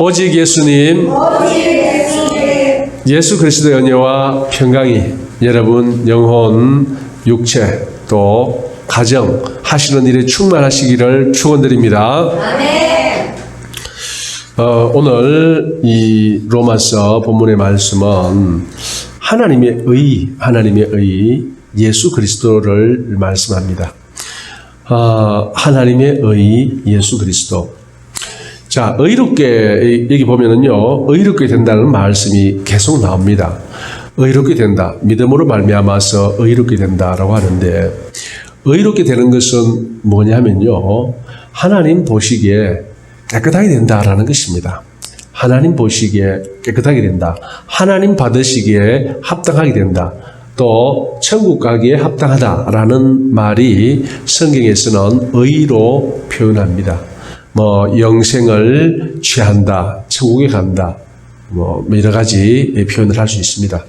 오직 예수님, 예수 그리스도의 은혜와 평강이 여러분 영혼, 육체, 또 가정 하시는 일에 충만하시기를 축원드립니다. 아멘. 오늘 이 로마서 본문의 말씀은 하나님의 의, 예수 그리스도를 말씀합니다. 하나님의 의, 예수 그리스도. 자, 의롭게, 여기 보면은요, 의롭게 된다는 말씀이 계속 나옵니다. 의롭게 된다. 믿음으로 말미암아서 의롭게 된다라고 하는데, 의롭게 되는 것은 뭐냐면요, 하나님 보시기에 깨끗하게 된다라는 것입니다. 하나님 보시기에 깨끗하게 된다. 하나님 받으시기에 합당하게 된다. 또 천국 가기에 합당하다라는 말이 성경에서는 의로 표현합니다. 영생을 취한다, 천국에 간다, 여러 가지 표현을 할 수 있습니다.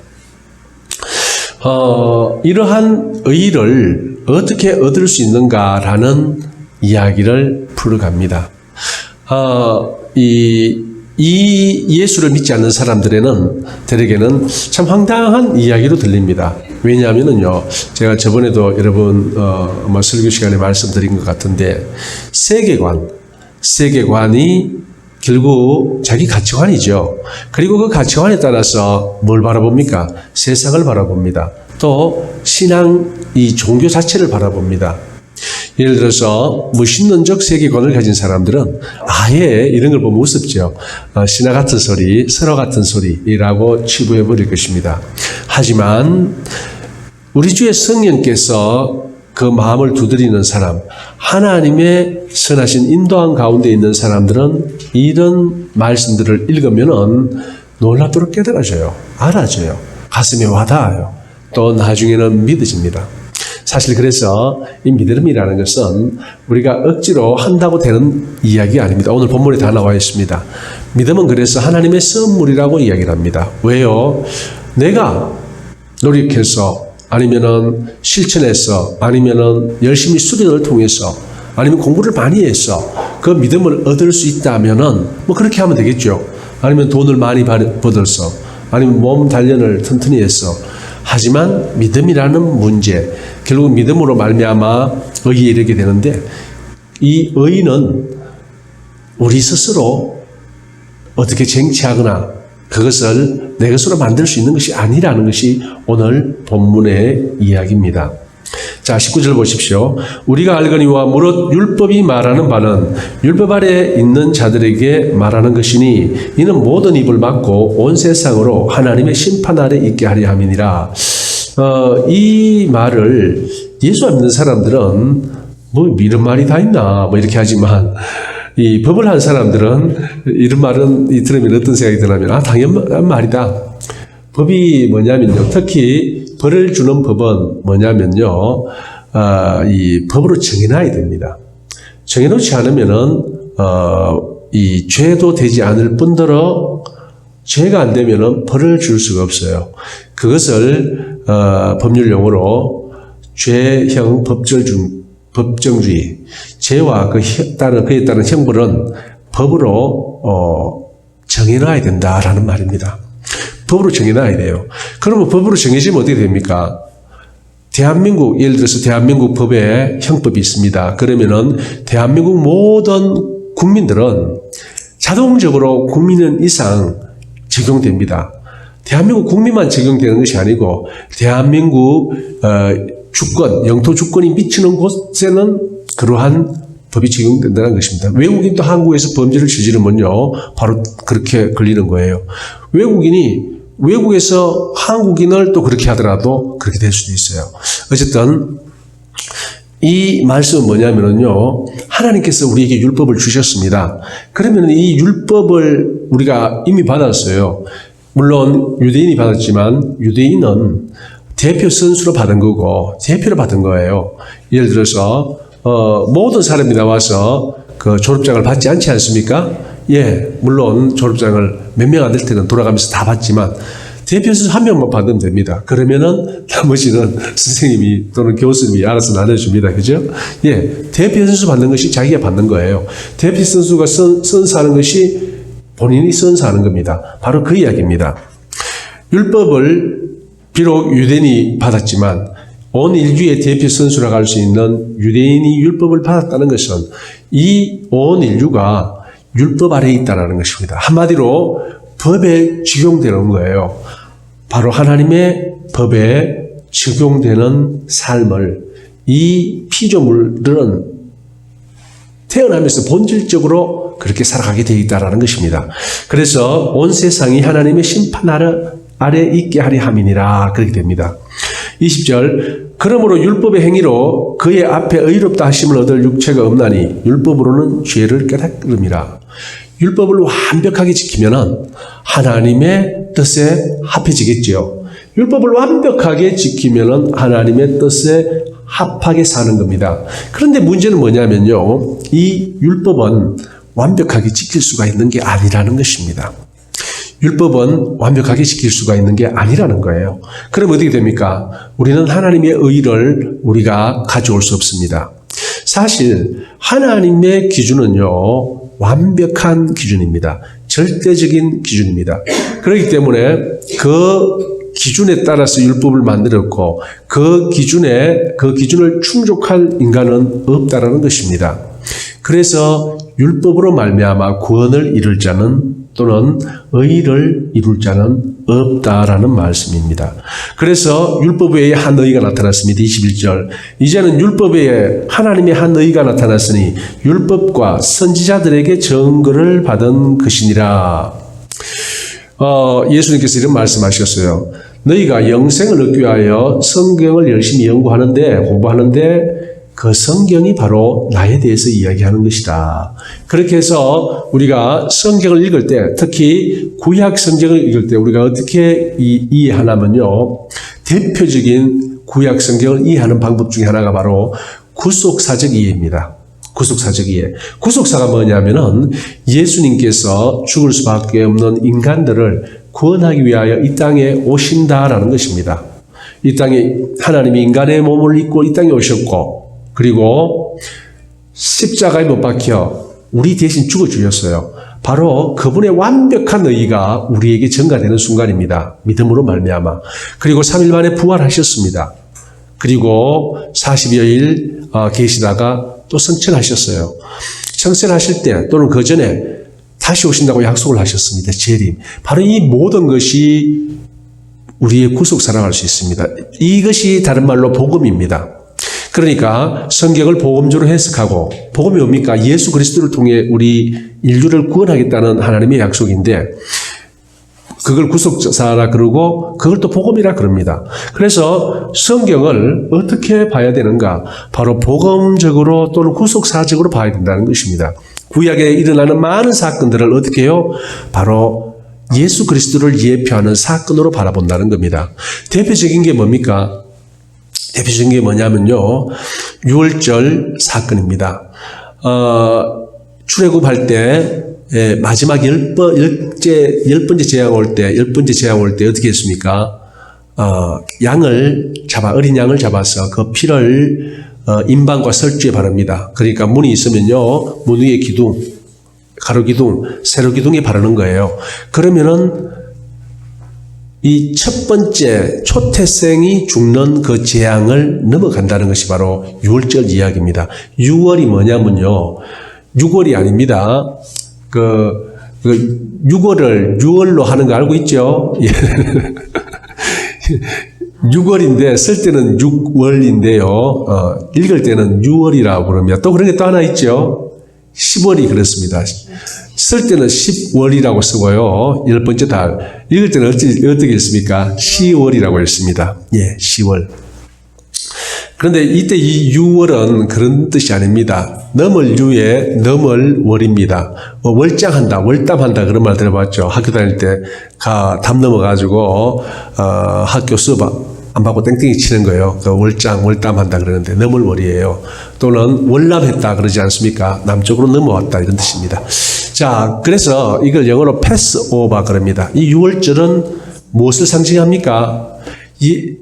이러한 의를 어떻게 얻을 수 있는가라는 이야기를 풀어갑니다. 이 예수를 믿지 않는 사람들에는 대개는 참 황당한 이야기로 들립니다. 왜냐하면요, 제가 저번에도 여러분 설교 시간에 말씀드린 것 같은데, 세계관이 결국 자기 가치관이죠. 그리고 그 가치관에 따라서 뭘 바라봅니까? 세상을 바라봅니다. 또 신앙, 이 종교 자체를 바라봅니다. 예를 들어서 무신론적 세계관을 가진 사람들은 아예 이런 걸 보면 우습죠. 신화 같은 소리, 설화 같은 소리라고 치부해 버릴 것입니다. 하지만 우리 주의 성령께서 그 마음을 두드리는 사람, 하나님의 선하신 인도한 가운데 있는 사람들은 이런 말씀들을 읽으면은 놀랍도록 깨달아져요. 알아져요. 가슴에 와닿아요. 또 나중에는 믿어집니다. 사실 그래서 이 믿음이라는 것은 우리가 억지로 한다고 되는 이야기가 아닙니다. 오늘 본문에 다 나와 있습니다. 믿음은 그래서 하나님의 선물이라고 이야기를 합니다. 왜요? 내가 노력해서, 아니면은 실천해서, 아니면은 열심히 수련을 통해서, 아니면 공부를 많이 해서 그 믿음을 얻을 수 있다면은 그렇게 하면 되겠죠. 아니면 돈을 많이 벌어서, 아니면 몸 단련을 튼튼히 해서. 하지만 믿음이라는 문제, 결국 믿음으로 말미암아 의에 이르게 되는데, 이 의는 우리 스스로 어떻게 쟁취하거나 그것을 내 것으로 만들 수 있는 것이 아니라는 것이 오늘 본문의 이야기입니다. 자, 19절 보십시오. 우리가 알거니와 무릇 율법이 말하는 바는 율법 아래 있는 자들에게 말하는 것이니 이는 모든 입을 막고 온 세상으로 하나님의 심판 아래 있게 하려 함이니라. 이 말을 예수 안 믿는 사람들은 이런 말이 다 있나 이렇게 하지만, 이 법을 한 사람들은 이런 말은 들으면 어떤 생각이 드냐면, 당연한 말이다. 법이 뭐냐면요, 특히 벌을 주는 법은 뭐냐면요, 이 법으로 정해놔야 됩니다. 정해놓지 않으면은 이 죄도 되지 않을 뿐더러 죄가 안 되면은 벌을 줄 수가 없어요. 그것을 법률 용어로 죄형 법정주의, 죄와 그에 따른 형벌은 법으로 정해놔야 된다라는 말입니다. 법으로 정해놔야 돼요. 그러면 법으로 정해지면 어떻게 됩니까? 대한민국, 예를 들어서 대한민국 법에 형법이 있습니다. 그러면은 대한민국 모든 국민들은 자동적으로 국민은 이상 적용됩니다. 대한민국 국민만 적용되는 것이 아니고, 대한민국 주권, 영토 주권이 미치는 곳에는 그러한 법이 적용된다는 것입니다. 외국인도 한국에서 범죄를 저지르면요, 바로 그렇게 걸리는 거예요. 외국에서 한국인을 또 그렇게 하더라도 그렇게 될 수도 있어요. 어쨌든 이 말씀은 뭐냐면요, 하나님께서 우리에게 율법을 주셨습니다. 그러면 이 율법을 우리가 이미 받았어요. 물론 유대인이 받았지만 유대인은 대표 선수로 받은 거고 대표로 받은 거예요. 예를 들어서 모든 사람이 나와서 그 졸업장을 받지 않지 않습니까? 예, 물론 졸업장을 몇 명 안 될 때는 돌아가면서 다 받지만 대표 선수 한 명만 받으면 됩니다. 그러면은 나머지는 선생님이 또는 교수님이 알아서 나눠줍니다. 그죠? 예, 대표 선수 받는 것이 자기가 받는 거예요. 대표 선수가 선수하는 것이 본인이 선서하는 겁니다. 바로 그 이야기입니다. 율법을 비록 유대인이 받았지만 온 인류의 대표 선수라고 할 수 있는 유대인이 율법을 받았다는 것은 이 온 인류가 율법 아래에 있다는 것입니다. 한마디로 법에 적용되는 거예요. 바로 하나님의 법에 적용되는 삶을 이 피조물들은 태어나면서 본질적으로 그렇게 살아가게 되어 있다는 것입니다. 그래서 온 세상이 하나님의 심판 아래 있게 하리 함이니라 그렇게 됩니다. 20절 그러므로 율법의 행위로 그의 앞에 의롭다 하심을 얻을 육체가 없나니 율법으로는 죄를 깨닫음이라. 율법을 완벽하게 지키면 하나님의 뜻에 합해지겠지요. 율법을 완벽하게 지키면 하나님의 뜻에 합하게 사는 겁니다. 그런데 문제는 뭐냐면요. 이 율법은 완벽하게 지킬 수가 있는 게 아니라는 것입니다. 율법은 완벽하게 지킬 수가 있는 게 아니라는 거예요. 그럼 어떻게 됩니까? 우리는 하나님의 의를 우리가 가져올 수 없습니다. 사실 하나님의 기준은요. 완벽한 기준입니다. 절대적인 기준입니다. 그렇기 때문에 그 기준에 따라서 율법을 만들었고 그 기준을 충족할 인간은 없다라는 것입니다. 그래서 율법으로 말미암아 구원을 이룰 자는 또는 의를 이룰 자는 없다라는 말씀입니다. 그래서 율법 외에 한 의가 나타났습니다. 21절 이제는 율법 외에 하나님의 한 의가 나타났으니 율법과 선지자들에게 증거를 받은 것이니라. 예수님께서 이런 말씀하셨어요. 너희가 영생을 얻기 위하여 성경을 열심히 공부하는데 그 성경이 바로 나에 대해서 이야기하는 것이다. 그렇게 해서 우리가 성경을 읽을 때, 특히 구약 성경을 읽을 때 우리가 어떻게 이해하냐면요. 대표적인 구약 성경을 이해하는 방법 중에 하나가 바로 구속사적 이해입니다. 구속사적 이해. 구속사가 뭐냐면은 예수님께서 죽을 수밖에 없는 인간들을 구원하기 위하여 이 땅에 오신다라는 것입니다. 이 땅에 하나님이 인간의 몸을 입고 이 땅에 오셨고 그리고 십자가에 못 박혀 우리 대신 죽어주셨어요. 바로 그분의 완벽한 의의가 우리에게 전가되는 순간입니다. 믿음으로 말미암아. 그리고 3일 만에 부활하셨습니다. 그리고 40여일 계시다가 또 승천하셨어요. 승천하실 때 또는 그 전에 다시 오신다고 약속을 하셨습니다. 재림. 바로 이 모든 것이 우리의 구속사라고 할 수 있습니다. 이것이 다른 말로 복음입니다. 그러니까 성경을 복음적으로 해석하고 복음이 뭡니까? 예수 그리스도를 통해 우리 인류를 구원하겠다는 하나님의 약속인데 그걸 구속사라 그러고 그걸 또 복음이라 그럽니다. 그래서 성경을 어떻게 봐야 되는가? 바로 복음적으로 또는 구속사적으로 봐야 된다는 것입니다. 구약에 일어나는 많은 사건들을 어떻게 해요? 바로 예수 그리스도를 예표하는 사건으로 바라본다는 겁니다. 대표적인 게 뭡니까? 대표적인 게 뭐냐면요. 유월절 사건입니다. 출애굽할 때 마지막 열 번째 재앙 올 때 어떻게 했습니까? 어린 양을 잡아서 그 피를 인방과 설주에 바릅니다. 그러니까 문이 있으면요. 문 위에 기둥, 가로 기둥, 세로 기둥에 바르는 거예요. 그러면은 이 첫 번째 초태생이 죽는 그 재앙을 넘어간다는 것이 바로 유월절 이야기입니다. 유월이 뭐냐면요. 6월이 아닙니다. 그 6월을 6월로 하는 거 알고 있죠? 6월인데 쓸 때는 6월인데요. 읽을 때는 6월이라고 그럽니다. 또 그런 게 또 하나 있죠. 10월이 그렇습니다. 쓸 때는 10월이라고 쓰고요. 10번째 달. 읽을 때는 어떻게 읽습니까? 10월이라고 읽습니다. 예, 10월. 그런데 이때 이 6월은 그런 뜻이 아닙니다. 넘을 유에 넘을 월입니다. 월장한다, 월담한다 그런 말 들어봤죠. 학교 다닐 때 담 넘어가지고 학교 수업 안 받고 땡땡이 치는 거예요. 그 월장, 월담한다 그러는데 넘을 월이에요. 또는 월남했다 그러지 않습니까? 남쪽으로 넘어왔다 이런 뜻입니다. 자, 그래서 이걸 영어로 패스오버 그럽니다. 이 유월절은 무엇을 상징합니까? 이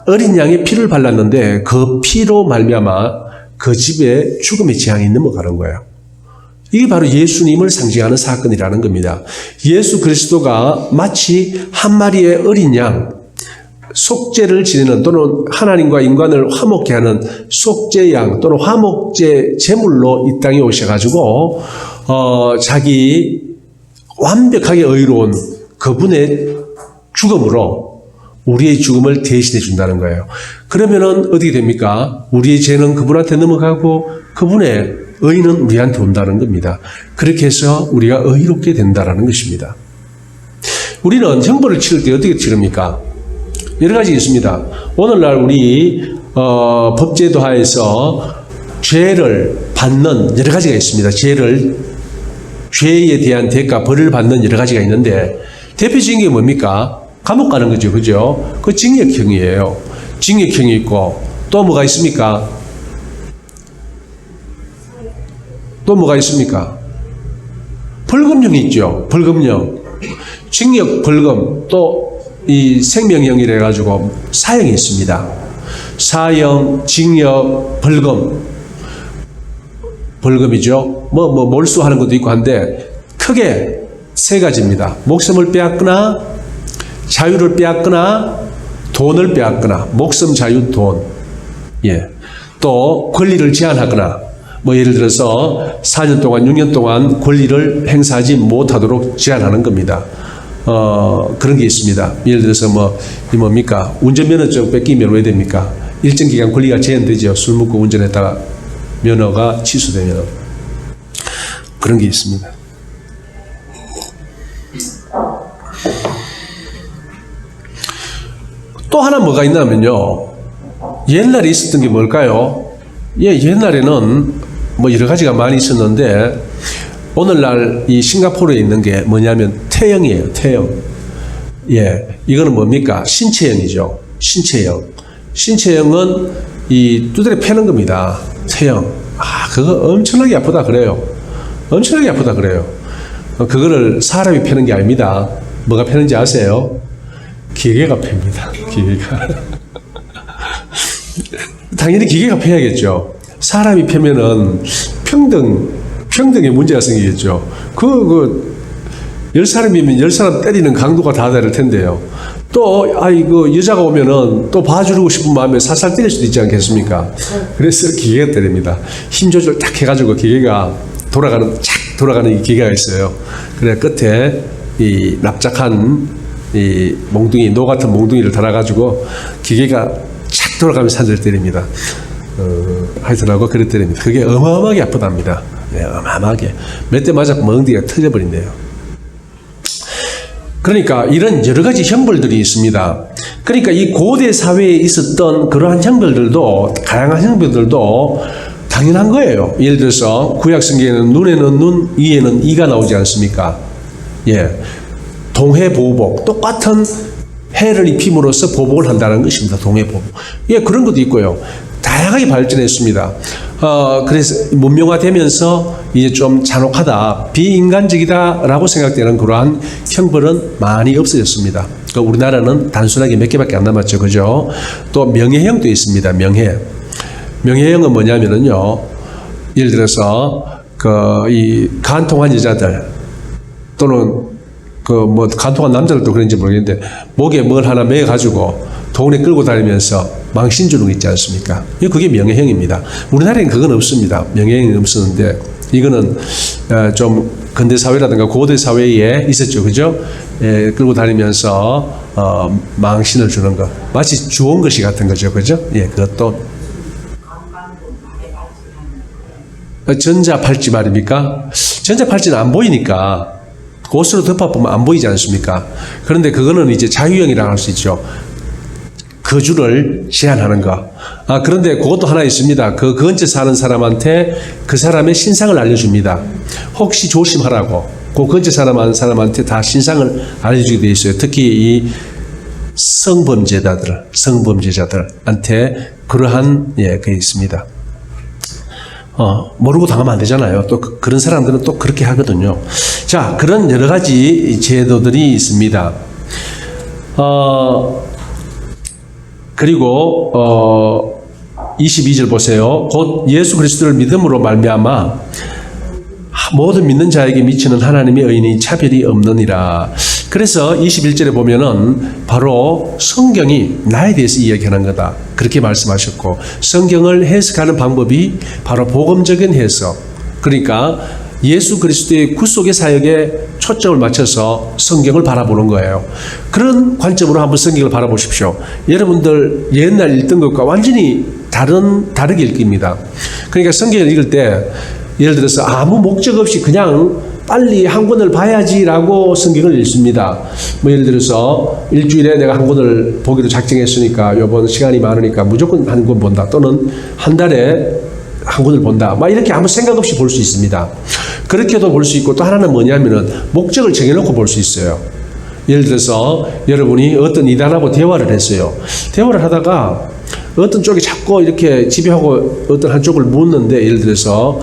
어린 양의 피를 발랐는데 그 피로 말미암아 그 집에 죽음의 재앙이 넘어가는 거예요. 이게 바로 예수님을 상징하는 사건이라는 겁니다. 예수 그리스도가 마치 한 마리의 어린 양, 속죄를 지내는 또는 하나님과 인간을 화목케 하는 속죄양 또는 화목제 제물로 이 땅에 오셔가지고 자기 완벽하게 의로운 그분의 죽음으로 우리의 죽음을 대신해 준다는 거예요. 그러면은 어떻게 됩니까? 우리의 죄는 그분한테 넘어가고 그분의 의는 우리한테 온다는 겁니다. 그렇게 해서 우리가 의롭게 된다는 것입니다. 우리는 형벌을 치를 때 어떻게 치릅니까? 여러 가지 있습니다. 오늘날 우리 법제도 하에서 죄를 받는 여러 가지가 있습니다. 죄에 대한 대가, 벌을 받는 여러 가지가 있는데 대표적인 게 뭡니까? 감옥 가는 거죠. 그죠? 그 징역형이에요. 징역형이 있고 또 뭐가 있습니까? 또 뭐가 있습니까? 벌금형이 있죠. 벌금형. 징역, 벌금, 또 이 생명형이라 해가지고 사형이 있습니다. 사형, 징역, 벌금이죠. 몰수하는 것도 있고 한데 크게 세 가지입니다. 목숨을 빼앗거나 자유를 빼앗거나 돈을 빼앗거나 목숨, 자유, 돈. 예. 또 권리를 제한하거나 예를 들어서 4년 동안 6년 동안 권리를 행사하지 못하도록 제한하는 겁니다. 그런 게 있습니다. 예를 들어서 뭡니까? 운전면허증 뺏기면 왜 됩니까? 일정 기간 권리가 제한되죠. 술 먹고 운전했다가 면허가 취소되면 그런 게 있습니다. 또 하나 뭐가 있냐면요. 옛날에 있었던 게 뭘까요? 옛날에는 여러 가지가 많이 있었는데 오늘날 이 싱가포르에 있는 게 뭐냐면 태형이에요. 태형. 이거는 뭡니까? 신체형이죠. 신체형. 신체형은 이 두드려 패는 겁니다. 태형. 그거 엄청나게 아프다 그래요. 엄청나게 아프다 그래요. 그거를 사람이 패는 게 아닙니다. 뭐가 패는지 아세요? 기계가 팹니다. 기계가. 당연히 기계가 패야겠죠. 사람이 패면은 평등에 문제가 생기겠죠. 10사람이면 10사람 때리는 강도가 다 다를 텐데요. 또, 여자가 오면은 또 봐주고 싶은 마음에 살살 때릴 수도 있지 않겠습니까? 그래서 기계가 때립니다. 힘 조절 딱 해가지고 기계가 착 돌아가는 이 기계가 있어요. 그래, 끝에 이 납작한 이 노 같은 몽둥이를 달아가지고 기계가 착 돌아가면서 한 대를 때립니다. 하여튼하고 그래 때립니다. 그게 어마어마하게 아프답니다. 어마어마하게. 몇 대 맞아 멍둥이가 터져버린대요. 그러니까 이런 여러 가지 형벌들이 있습니다. 그러니까 이 고대 사회에 있었던 그러한 형벌들도, 다양한 형벌들도 당연한 거예요. 예를 들어서 구약 성경에는 눈에는 눈, 이에는 이가 나오지 않습니까? 동해보복, 똑같은 해를 입힘으로써 보복을 한다는 것입니다. 동해보복. 그런 것도 있고요. 다양하게 발전했습니다. 그래서 문명화되면서 이제 좀 잔혹하다, 비인간적이다라고 생각되는 그러한 형벌은 많이 없어졌습니다. 그러니까 우리나라는 단순하게 몇 개밖에 안 남았죠. 그죠? 또 명예형도 있습니다. 명예형은 뭐냐면은요, 예를 들어서 이 간통한 여자들 또는 간통한 남자들도 그런지 모르겠는데 목에 뭘 하나 매가지고 동네 끌고 다니면서 망신 주는 거 있지 않습니까? 그게 명예형입니다. 우리나라에는 그건 없습니다. 명예형이 없었는데 이거는 좀 근대 사회라든가 고대 사회에 있었죠. 그죠? 끌고 다니면서 망신을 주는 거. 마치 주온 것이 같은 거죠. 그죠? 그것도 전자팔찌 말입니까? 전자팔찌는 안 보이니까 옷으로 덮어보면 안 보이지 않습니까? 그런데 그거는 이제 자유형이라고 할 수 있죠. 거주를 제한하는 거. 그런데 그것도 하나 있습니다. 그 근처에 사는 사람한테 그 사람의 신상을 알려줍니다. 혹시 조심하라고. 그 근처에 사는 사람한테 다 신상을 알려주게 돼 있어요. 특히 이 성범죄자들한테 그러한 그게 있습니다. 모르고 당하면 안 되잖아요. 또 그런 사람들은 또 그렇게 하거든요. 자, 그런 여러 가지 제도들이 있습니다. 그리고 22절 보세요. 곧 예수 그리스도를 믿음으로 말미암아 모든 믿는 자에게 미치는 하나님의 의인이 차별이 없느니라. 그래서 21절에 보면은 바로 성경이 나에 대해서 이야기하는 거다. 그렇게 말씀하셨고, 성경을 해석하는 방법이 바로 복음적인 해석. 그러니까 예수 그리스도의 구속의 사역에 초점을 맞춰서 성경을 바라보는 거예요. 그런 관점으로 한번 성경을 바라보십시오. 여러분들 옛날 읽던 것과 완전히 다르게 읽힙니다. 그러니까 성경을 읽을 때 예를 들어서 아무 목적 없이 그냥 빨리 한 권을 봐야지라고 성경을 읽습니다. 뭐 예를 들어서 일주일에 내가 한 권을 보기로 작정했으니까 이번 시간이 많으니까 무조건 한 권 본다. 또는 한 달에 한 권을 본다. 막 이렇게 아무 생각 없이 볼 수 있습니다. 그렇게도 볼 수 있고, 또 하나는 뭐냐면은 목적을 정해놓고 볼 수 있어요. 예를 들어서 여러분이 어떤 이단하고 대화를 했어요. 대화를 하다가 어떤 쪽이 자꾸 이렇게 지배하고 어떤 한쪽을 묻는데, 예를 들어서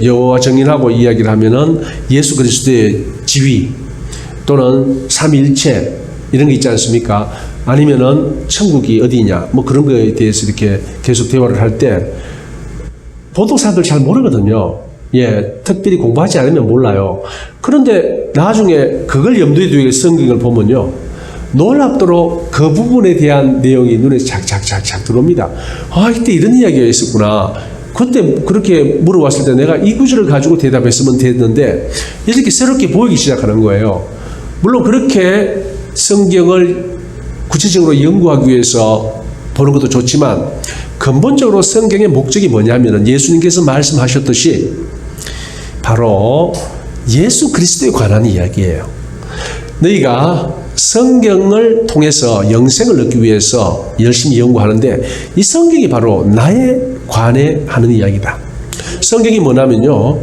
여호와 정인하고 이야기를 하면은 예수 그리스도의 지위 또는 삼위일체 이런 게 있지 않습니까? 아니면은 천국이 어디냐 뭐 그런 거에 대해서 이렇게 계속 대화를 할 때 보통사람들 잘 모르거든요. 특별히 공부하지 않으면 몰라요. 그런데 나중에 그걸 염두에 두고 성경을 보면요, 놀랍도록 그 부분에 대한 내용이 눈에 착착착착 들어옵니다. 이때 이런 이야기가 있었구나. 그때 그렇게 물어봤을 때 내가 이 구절을 가지고 대답했으면 됐는데, 이렇게 새롭게 보이기 시작하는 거예요. 물론 그렇게 성경을 구체적으로 연구하기 위해서 보는 것도 좋지만, 근본적으로 성경의 목적이 뭐냐면은 예수님께서 말씀하셨듯이 바로 예수 그리스도에 관한 이야기예요. 너희가 성경을 통해서 영생을 얻기 위해서 열심히 연구하는데, 이 성경이 바로 나에 관해 하는 이야기다. 성경이 뭐냐면요,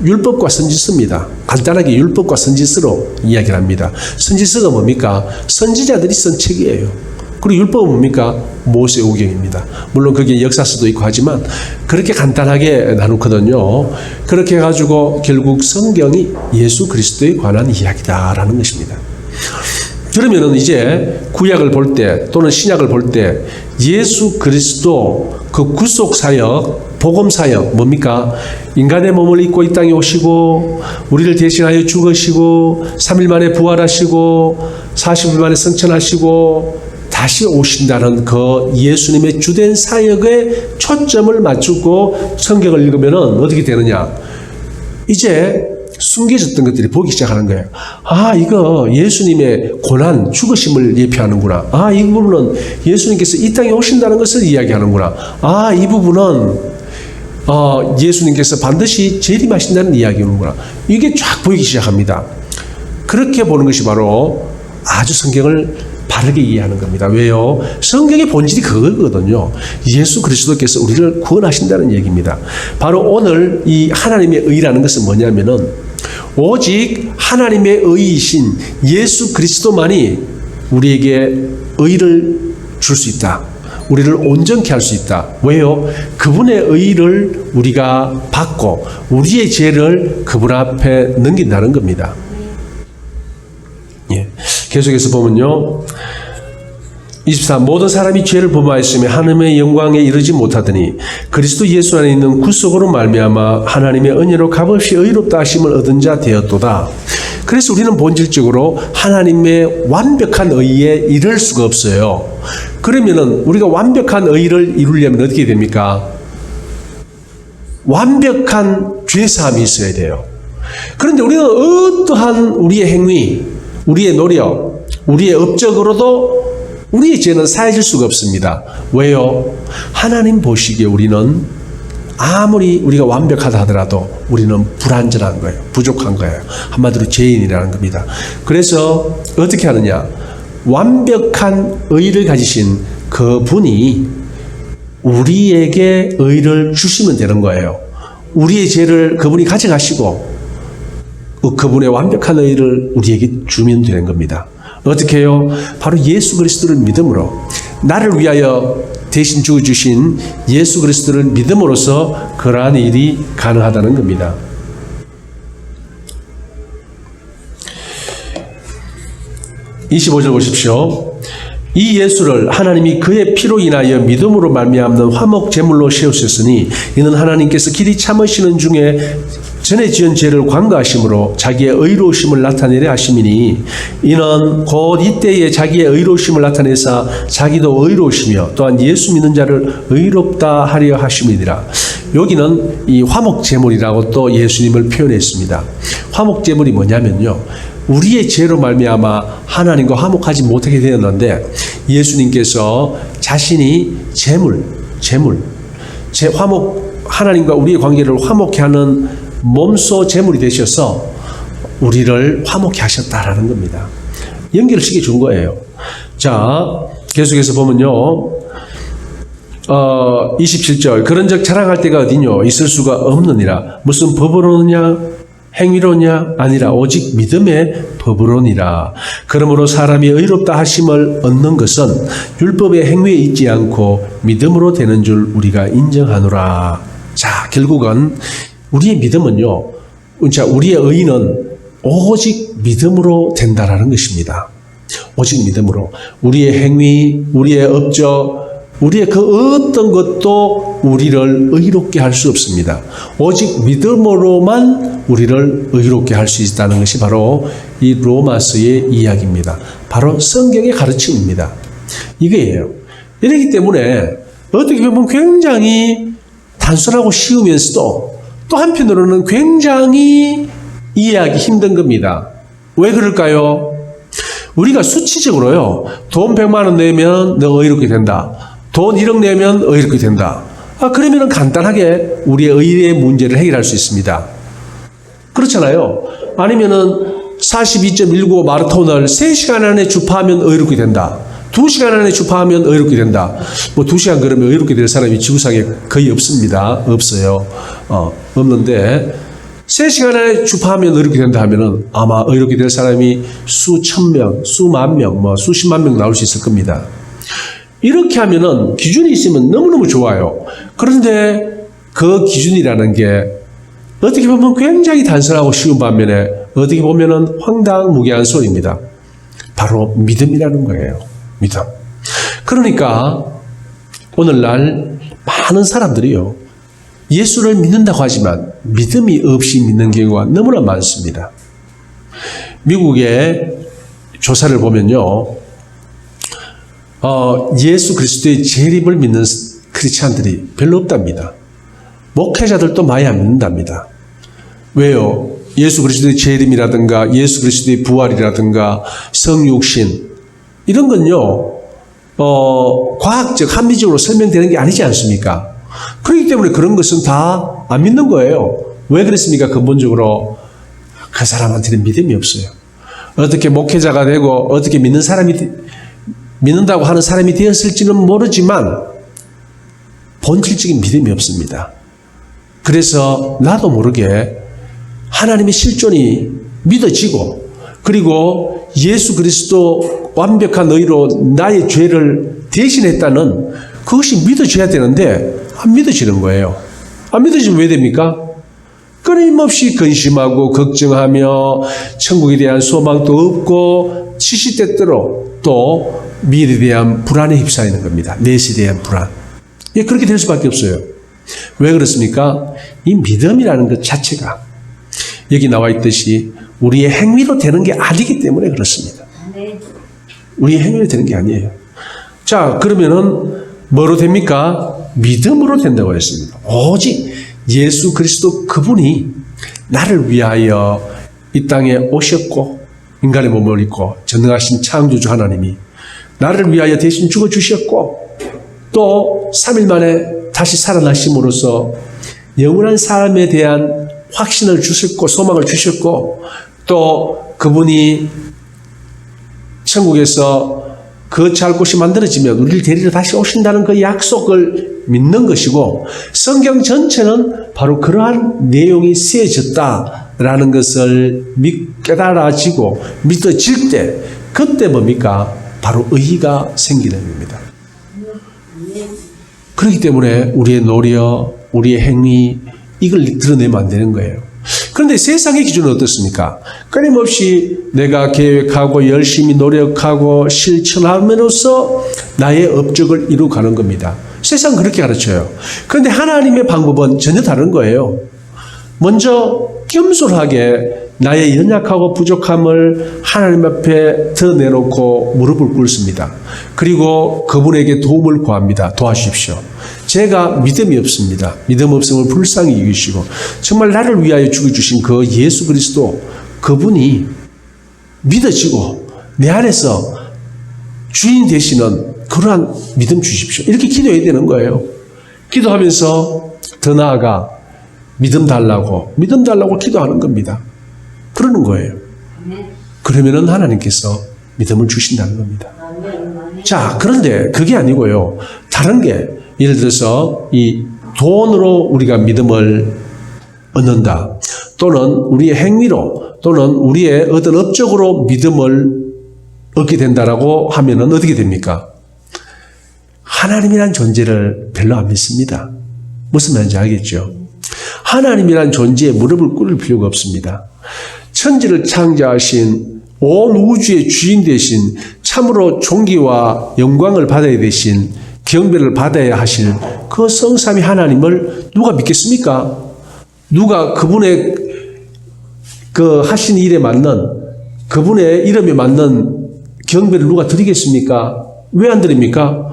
율법과 선지서입니다. 간단하게 율법과 선지서로 이야기를 합니다. 선지서가 뭡니까? 선지자들이 쓴 책이에요. 그리고 율법은 뭡니까? 모세오경입니다. 물론 그게 역사서도 있고 하지만 그렇게 간단하게 나누거든요. 그렇게 해가지고 결국 성경이 예수 그리스도에 관한 이야기다라는 것입니다. 그러면은 이제 구약을 볼 때 또는 신약을 볼 때 예수 그리스도 그 구속 사역, 복음 사역 뭡니까? 인간의 몸을 입고 이 땅에 오시고 우리를 대신하여 죽으시고 3일 만에 부활하시고 40일 만에 승천하시고 다시 오신다는 그 예수님의 주된 사역에 초점을 맞추고 성경을 읽으면은 어떻게 되느냐? 이제 숨겨졌던 것들이 보기 시작하는 거예요. 이거 예수님의 고난, 죽으심을 예표하는구나. 이 부분은 예수님께서 이 땅에 오신다는 것을 이야기하는구나. 이 부분은 예수님께서 반드시 재림하신다는 이야기하는구나. 이게 쫙 보이기 시작합니다. 그렇게 보는 것이 바로 아주 성경을 바르게 이해하는 겁니다. 왜요? 성경의 본질이 그거거든요. 예수 그리스도께서 우리를 구원하신다는 얘기입니다. 바로 오늘 이 하나님의 의라는 것은 뭐냐면은 오직 하나님의 의이신 예수 그리스도만이 우리에게 의를 줄 수 있다. 우리를 온전케 할 수 있다. 왜요? 그분의 의를 우리가 받고 우리의 죄를 그분 앞에 넘긴다는 겁니다. 계속해서 보면요, 24 모든 사람이 죄를 범하였으며 하나님의 영광에 이르지 못하더니 그리스도 예수 안에 있는 구속으로 말미암아 하나님의 은혜로 값없이 의롭다 하심을 얻은 자 되었도다. 그래서 우리는 본질적으로 하나님의 완벽한 의에 이를 수가 없어요. 그러면은 우리가 완벽한 의를 이루려면 어떻게 됩니까? 완벽한 죄사함이 있어야 돼요. 그런데 우리는 어떠한 우리의 행위, 우리의 노력, 우리의 업적으로도 우리의 죄는 사해질 수가 없습니다. 왜요? 하나님 보시기에 우리는 아무리 우리가 완벽하다 하더라도 우리는 불완전한 거예요. 부족한 거예요. 한마디로 죄인이라는 겁니다. 그래서 어떻게 하느냐? 완벽한 의를 가지신 그 분이 우리에게 의를 주시면 되는 거예요. 우리의 죄를 그분이 가져가시고 그분의 완벽한 의를 우리에게 주면 되는 겁니다. 어떻게 해요? 바로 예수 그리스도를 믿음으로, 나를 위하여 대신 죽어주신 예수 그리스도를 믿음으로써 그러한 일이 가능하다는 겁니다. (25절) 보십시오. 이 예수를 하나님이 그의 피로 인하여 믿음으로 말미암는 화목 제물로 세우셨으니 이는 하나님께서 길이 참으시는 중에 전에 지은 죄를 관가하심으로 자기의 의로우심을 나타내려 하심이니 이는 곧 이때에 자기의 의로우심을 나타내사 자기도 의로우시며 또한 예수 믿는 자를 의롭다 하려 하심이니라. 여기는 이 화목제물이라고 또 예수님을 표현했습니다. 화목제물이 뭐냐면요, 우리의 죄로 말미암아 하나님과 화목하지 못하게 되었는데 예수님께서 자신이 하나님과 우리의 관계를 화목케 하는 몸소 제물이 되셔서 우리를 화목케 하셨다라는 겁니다. 연결을 시켜준 거예요. 자, 계속해서 보면요. 27절. 그런즉 자랑할 때가 어디뇨? 있을 수가 없느니라. 무슨 법으로냐? 행위로냐? 아니라 오직 믿음의 법으로니라. 그러므로 사람이 의롭다 하심을 얻는 것은 율법의 행위에 있지 않고 믿음으로 되는 줄 우리가 인정하노라. 자, 결국은 우리의 믿음은요, 우리의 의는 오직 믿음으로 된다라는 것입니다. 오직 믿음으로. 우리의 행위, 우리의 업적, 우리의 그 어떤 것도 우리를 의롭게 할 수 없습니다. 오직 믿음으로만 우리를 의롭게 할 수 있다는 것이 바로 이 로마서의 이야기입니다. 바로 성경의 가르침입니다. 이거예요. 이렇기 때문에 어떻게 보면 굉장히 단순하고 쉬우면서도 또 한편으로는 굉장히 이해하기 힘든 겁니다. 왜 그럴까요? 우리가 수치적으로요, 돈 100만 원 내면 너 의롭게 된다. 돈 1억 내면 의롭게 된다. 그러면은 간단하게 우리의 의의 문제를 해결할 수 있습니다. 그렇잖아요. 아니면은 42.195 마라톤을 3시간 안에 주파하면 의롭게 된다. 2시간 안에 주파하면 의롭게 된다. 뭐 2시간 그러면 의롭게 될 사람이 지구상에 거의 없습니다. 없어요. 없는데 3시간 안에 주파하면 의롭게 된다 하면은 아마 의롭게 될 사람이 수천 명, 수만 명, 수십만 명 나올 수 있을 겁니다. 이렇게 하면은 기준이 있으면 너무너무 좋아요. 그런데 그 기준이라는 게 어떻게 보면 굉장히 단순하고 쉬운 반면에 어떻게 보면은 황당무계한 소리입니다. 바로 믿음이라는 거예요. 믿음. 그러니까 오늘날 많은 사람들이요, 예수를 믿는다고 하지만 믿음이 없이 믿는 경우가 너무나 많습니다. 미국의 조사를 보면요, 예수 그리스도의 재림을 믿는 크리스찬들이 별로 없답니다. 목회자들도 많이 안 믿는답니다. 왜요? 예수 그리스도의 재림이라든가 예수 그리스도의 부활이라든가 성육신 이런 건요, 과학적, 합리적으로 설명되는 게 아니지 않습니까? 그렇기 때문에 그런 것은 다 안 믿는 거예요. 왜 그랬습니까? 근본적으로 그 사람한테는 믿음이 없어요. 어떻게 목회자가 되고 어떻게 믿는다고 하는 사람이 되었을지는 모르지만 본질적인 믿음이 없습니다. 그래서 나도 모르게 하나님의 실존이 믿어지고, 그리고 예수 그리스도 완벽한 의로 나의 죄를 대신했다는 그것이 믿어져야 되는데 안 믿어지는 거예요. 안 믿어지면 왜 됩니까? 끊임없이 근심하고 걱정하며 천국에 대한 소망도 없고 시시때때로 또 미래에 대한 불안에 휩싸이는 겁니다. 내시에 대한 불안. 그렇게 될 수밖에 없어요. 왜 그렇습니까? 이 믿음이라는 것 자체가 여기 나와 있듯이 우리의 행위로 되는 게 아니기 때문에 그렇습니다. 우리의 행위로 되는 게 아니에요. 자, 그러면은 뭐로 됩니까? 믿음으로 된다고 했습니다. 오직 예수 그리스도 그분이 나를 위하여 이 땅에 오셨고, 인간의 몸을 입고 전능하신 창조주 하나님이 나를 위하여 대신 죽어주셨고, 또 3일 만에 다시 살아나심으로써 영원한 삶에 대한 확신을 주셨고 소망을 주셨고, 또 그분이 천국에서 거처할 곳이 만들어지면 우리를 데리러 다시 오신다는 그 약속을 믿는 것이고, 성경 전체는 바로 그러한 내용이 쓰여졌다라는 것을 깨달아지고 믿어질 때, 그때 뭡니까? 바로 의의가 생기는 겁니다. 그렇기 때문에 우리의 노력, 우리의 행위, 이걸 드러내면 안 되는 거예요. 그런데 세상의 기준은 어떻습니까? 끊임없이 내가 계획하고 열심히 노력하고 실천함으로써 나의 업적을 이루어가는 겁니다. 세상은 그렇게 가르쳐요. 그런데 하나님의 방법은 전혀 다른 거예요. 먼저 겸손하게 나의 연약하고 부족함을 하나님 앞에 드러내놓고 무릎을 꿇습니다. 그리고 그분에게 도움을 구합니다. 도와주십시오. 제가 믿음이 없습니다. 믿음 없음을 불쌍히 여기시고 정말 나를 위하여 죽어주신 그 예수 그리스도, 그분이 믿어지고 내 안에서 주인 되시는 그러한 믿음 주십시오. 이렇게 기도해야 되는 거예요. 기도하면서 더 나아가 믿음 달라고 기도하는 겁니다. 그러는 거예요. 그러면은 하나님께서 믿음을 주신다는 겁니다. 자, 그런데 그게 아니고요. 다른 게, 예를 들어서 이 돈으로 우리가 믿음을 얻는다, 또는 우리의 행위로, 또는 우리의 어떤 업적으로 믿음을 얻게 된다라고 하면은 어떻게 됩니까? 하나님이란 존재를 별로 안 믿습니다. 무슨 말인지 알겠죠? 하나님이란 존재에 무릎을 꿇을 필요가 없습니다. 천지를 창조하신 온 우주의 주인 되신, 참으로 존귀와 영광을 받아야 되신, 경배를 받아야 하실 그 성삼위 하나님을 누가 믿겠습니까? 누가 그분의 그 하신 일에 맞는, 그분의 이름에 맞는 경배를 누가 드리겠습니까? 왜 안 드립니까?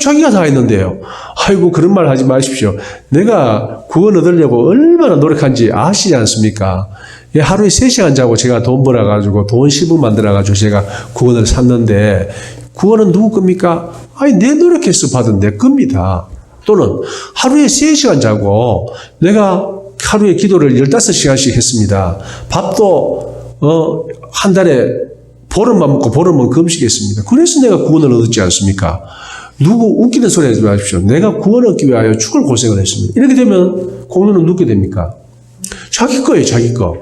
자기가 다 했는데요. 아이고, 그런 말 하지 마십시오. 내가 구원 얻으려고 얼마나 노력한지 아시지 않습니까? 하루에 3시간 자고 제가 돈 벌어가지고 돈 10억 만들어가지고 제가 구원을 샀는데, 구원은 누구 겁니까? 내 노력해서 받은 내 겁니다. 또는 하루에 3시간 자고 내가 하루에 기도를 15시간씩 했습니다. 밥도 한 달에 보름만 먹고 보름은 금식했습니다. 그래서 내가 구원을 얻었지 않습니까? 누구 웃기는 소리 하지 마십시오. 내가 구원을 얻기 위하여 죽을 고생을 했습니다. 이렇게 되면 공로는 누게 됩니까? 자기 거예요, 자기 거.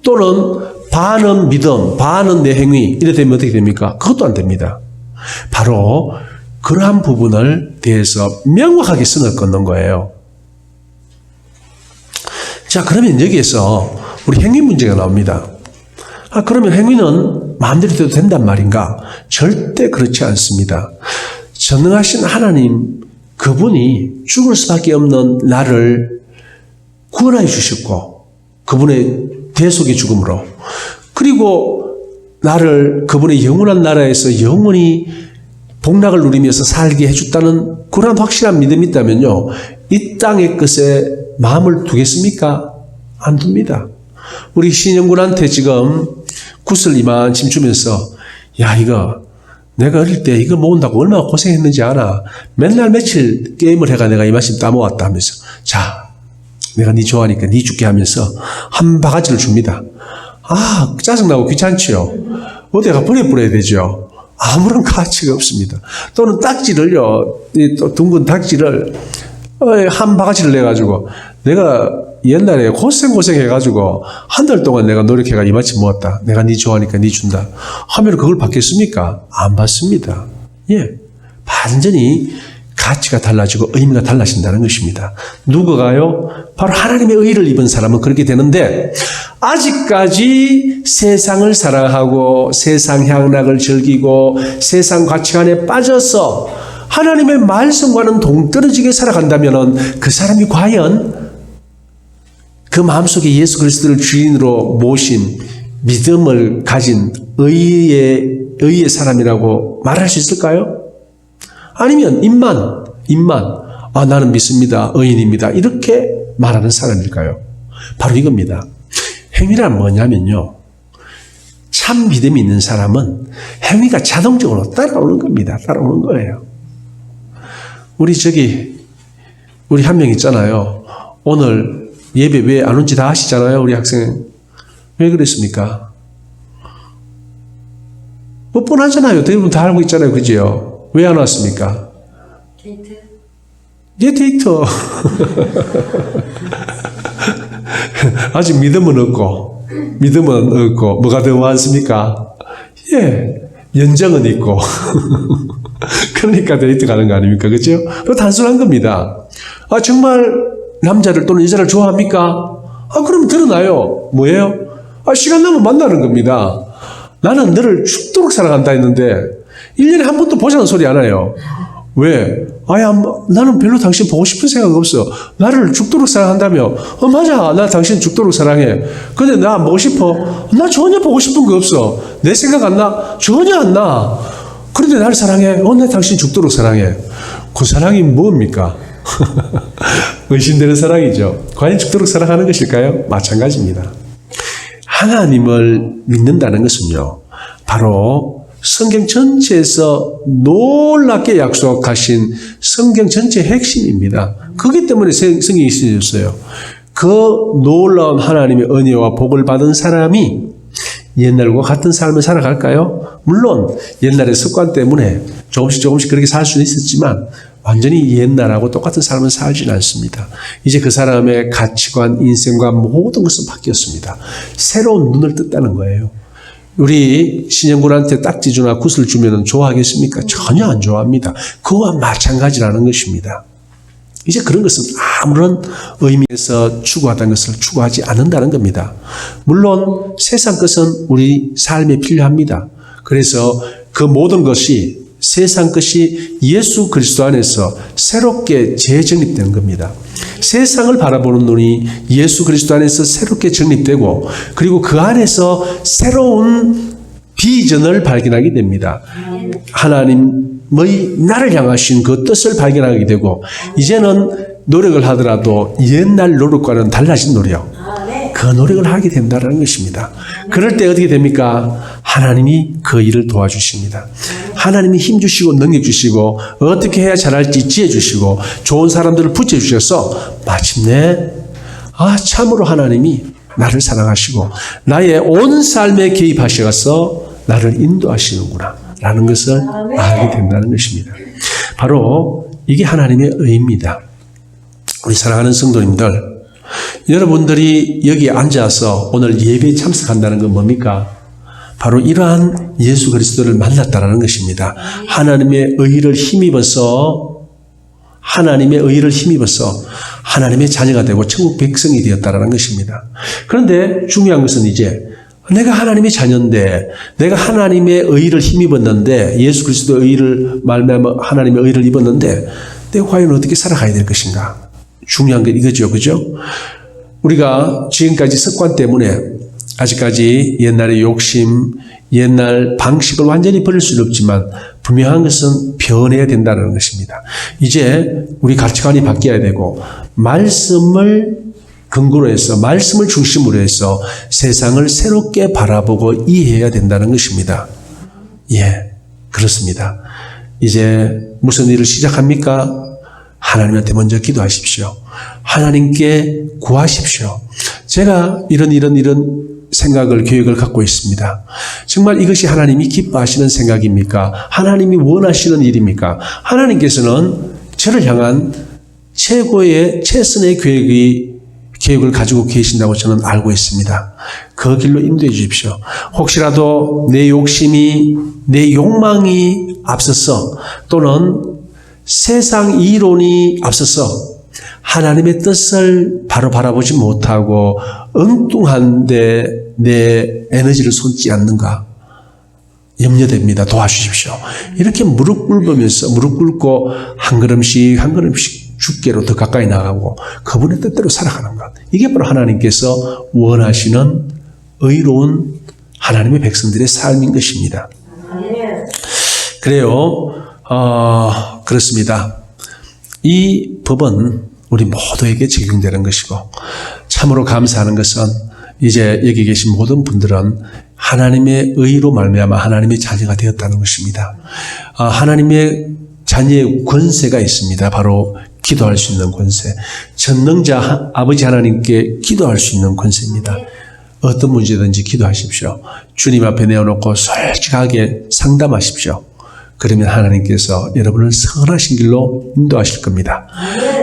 또는 반은 믿음, 반은 내 행위, 이렇게 되면 어떻게 됩니까? 그것도 안 됩니다. 바로 그러한 부분을 대해서 명확하게 선을 긋는 거예요. 자, 그러면 여기에서 우리 행위 문제가 나옵니다. 그러면 행위는 마음대로 돼도 된단 말인가? 절대 그렇지 않습니다. 전능하신 하나님, 그분이 죽을 수밖에 없는 나를 구원하여 주셨고, 그분의 대속의 죽음으로, 그리고 나를 그분의 영원한 나라에서 영원히 복락을 누리면서 살게 해줬다는 그런 확실한 믿음이 있다면요, 이 땅의 것에 마음을 두겠습니까? 안 둡니다. 우리 신영군한테 지금 굿을 이만큼 주면서, 야, 이거 내가 어릴 때 이거 모은다고 얼마나 고생했는지 알아? 맨날 며칠 게임을 해가 내가 이만큼 따모았다 하면서, 자, 내가 네 좋아하니까 네 줄게 하면서 한 바가지를 줍니다. 짜증나고 귀찮지요? 어디가 버려야 되죠? 아무런 가치가 없습니다. 또는 딱지를요, 또 둥근 딱지를 한 바가지를 내가지고, 내가 옛날에 고생해가지고 한 달 동안 내가 노력해가 이만큼 모았다. 내가 네 좋아하니까 네 준다. 하면 그걸 받겠습니까? 안 받습니다. 예. 완전히 가치가 달라지고 의미가 달라진다는 것입니다. 누구가요? 바로 하나님의 의를 입은 사람은 그렇게 되는데, 아직까지 세상을 사랑하고 세상 향락을 즐기고 세상 가치관에 빠져서 하나님의 말씀과는 동떨어지게 살아간다면 그 사람이 과연 그 마음속에 예수 그리스도를 주인으로 모신 믿음을 가진 의의 사람이라고 말할 수 있을까요? 아니면 입만 나는 믿습니다, 의인입니다, 이렇게 말하는 사람일까요? 바로 이겁니다. 행위란 뭐냐면요, 참 믿음이 있는 사람은 행위가 자동적으로 따라오는 겁니다. 따라오는 거예요. 우리 한 명 있잖아요. 오늘 예배 왜 안 온지 다 아시잖아요. 우리 학생. 왜 그랬습니까? 뭐 뻔하잖아요. 대부분 다 알고 있잖아요. 그죠? 왜 안 왔습니까? 데이트. 아직 믿음은 없고, 뭐가 더 많습니까? 예, 연정은 있고. 그러니까 데이트 가는 거 아닙니까? 그죠? 그거 단순한 겁니다. 정말 남자를 또는 여자를 좋아합니까? 그럼 드러나요. 뭐예요? 시간 나면 만나는 겁니다. 나는 너를 죽도록 사랑한다 했는데 1년에 한 번도 보자는 소리 안 해요. 왜? 아야, 나는 별로 당신 보고 싶은 생각 없어. 나를 죽도록 사랑한다며. 맞아. 나 당신 죽도록 사랑해. 근데 나 안 보고 싶어. 나 전혀 보고 싶은 거 없어. 내 생각 안 나? 전혀 안 나. 그런데 나를 사랑해. 나 당신 죽도록 사랑해. 그 사랑이 뭡니까? 의심되는 사랑이죠. 과연 죽도록 사랑하는 것일까요? 마찬가지입니다. 하나님을 믿는다는 것은요, 바로 성경 전체에서 놀랍게 약속하신 성경 전체의 핵심입니다. 그렇기 때문에 성경이 쓰여졌어요. 그 놀라운 하나님의 은혜와 복을 받은 사람이 옛날과 같은 삶을 살아갈까요? 물론 옛날의 습관 때문에 조금씩 그렇게 살 수는 있었지만 완전히 옛날하고 똑같은 삶을 살지는 않습니다. 이제 그 사람의 가치관, 인생과 모든 것은 바뀌었습니다. 새로운 눈을 떴다는 거예요. 우리 신영군한테 딱지주나 굿을 주면 좋아하겠습니까? 전혀 안 좋아합니다. 그와 마찬가지라는 것입니다. 이제 그런 것은 아무런 의미에서 추구하다는 것을 추구하지 않는다는 겁니다. 물론 세상 것은 우리 삶에 필요합니다. 그래서 그 모든 것이 세상 것이 예수 그리스도 안에서 새롭게 재정립되는 겁니다. 세상을 바라보는 눈이 예수 그리스도 안에서 새롭게 정립되고 그리고 그 안에서 새로운 비전을 발견하게 됩니다. 하나님의 나를 향하신 그 뜻을 발견하게 되고 이제는 노력을 하더라도 옛날 노력과는 달라진 노력, 그 노력을 하게 된다는 것입니다. 그럴 때 어떻게 됩니까? 하나님이 그 일을 도와주십니다. 하나님이 힘 주시고 능력 주시고 어떻게 해야 잘할지 지혜 주시고 좋은 사람들을 붙여주셔서 마침내 참으로 하나님이 나를 사랑하시고 나의 온 삶에 개입하셔서 나를 인도하시는구나 라는 것을 알게 된다는 것입니다. 바로 이게 하나님의 의입니다. 우리 사랑하는 성도님들, 여러분들이 여기 앉아서 오늘 예배에 참석한다는 건 뭡니까? 바로 이러한 예수 그리스도를 만났다라는 것입니다. 하나님의 의를 힘입어서 하나님의 자녀가 되고 천국 백성이 되었다라는 것입니다. 그런데 중요한 것은 이제 내가 하나님의 자녀인데 내가 하나님의 의를 힘입었는데 예수 그리스도의 의를 말미암아 하나님의 의를 입었는데 내가 과연 어떻게 살아가야 될 것인가? 중요한 게 이거죠. 그죠? 우리가 지금까지 습관 때문에 아직까지 옛날의 욕심, 옛날 방식을 완전히 버릴 수는 없지만 분명한 것은 변해야 된다는 것입니다. 이제 우리 가치관이 바뀌어야 되고 말씀을 근거로 해서 말씀을 중심으로 해서 세상을 새롭게 바라보고 이해해야 된다는 것입니다. 예, 그렇습니다. 이제 무슨 일을 시작합니까? 하나님한테 먼저 기도하십시오. 하나님께 구하십시오. 제가 이런 생각을, 계획을 갖고 있습니다. 정말 이것이 하나님이 기뻐하시는 생각입니까? 하나님이 원하시는 일입니까? 하나님께서는 저를 향한 최선의 계획을 가지고 계신다고 저는 알고 있습니다. 그 길로 인도해 주십시오. 혹시라도 내 욕심이, 내 욕망이 앞서서 또는 세상 이론이 앞서서 하나님의 뜻을 바로 바라보지 못하고 엉뚱한데 내 에너지를 쏟지 않는가 염려됩니다. 도와주십시오. 이렇게 무릎 꿇고 한 걸음씩 주께로 더 가까이 나가고 그분의 뜻대로 살아가는 것. 이게 바로 하나님께서 원하시는 의로운 하나님의 백성들의 삶인 것입니다. 그래요. 그렇습니다. 이 법은 우리 모두에게 적용되는 것이고 참으로 감사하는 것은 이제 여기 계신 모든 분들은 하나님의 의로 말미암아 하나님의 자녀가 되었다는 것입니다. 하나님의 자녀의 권세가 있습니다. 바로 기도할 수 있는 권세. 전능자 아버지 하나님께 기도할 수 있는 권세입니다. 어떤 문제든지 기도하십시오. 주님 앞에 내어놓고 솔직하게 상담하십시오. 그러면 하나님께서 여러분을 선하신 길로 인도하실 겁니다.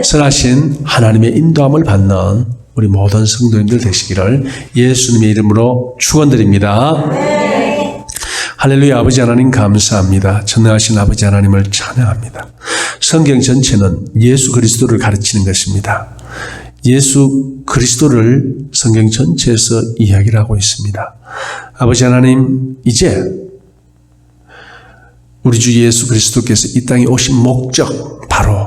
선하신 하나님의 인도함을 받는 우리 모든 성도님들 되시기를 예수님의 이름으로 축원드립니다. 할렐루야. 아버지 하나님 감사합니다. 전능하신 아버지 하나님을 찬양합니다. 성경 전체는 예수 그리스도를 가르치는 것입니다. 예수 그리스도를 성경 전체에서 이야기를 하고 있습니다. 아버지 하나님, 이제 우리 주 예수 그리스도께서 이 땅에 오신 목적, 바로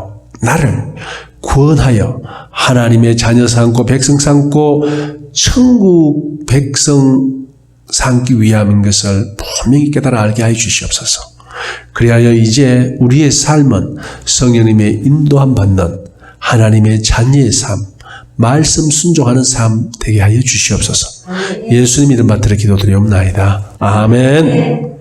나를 구원하여 하나님의 자녀 삼고 백성 삼고 천국 백성 삼기 위함인 것을 분명히 깨달아 알게 하여 주시옵소서. 그리하여 이제 우리의 삶은 성령님의 인도함 받는 하나님의 자녀의 삶, 말씀 순종하는 삶 되게 하여 주시옵소서. 예수님 이름 받들어 기도드리옵나이다. 아멘.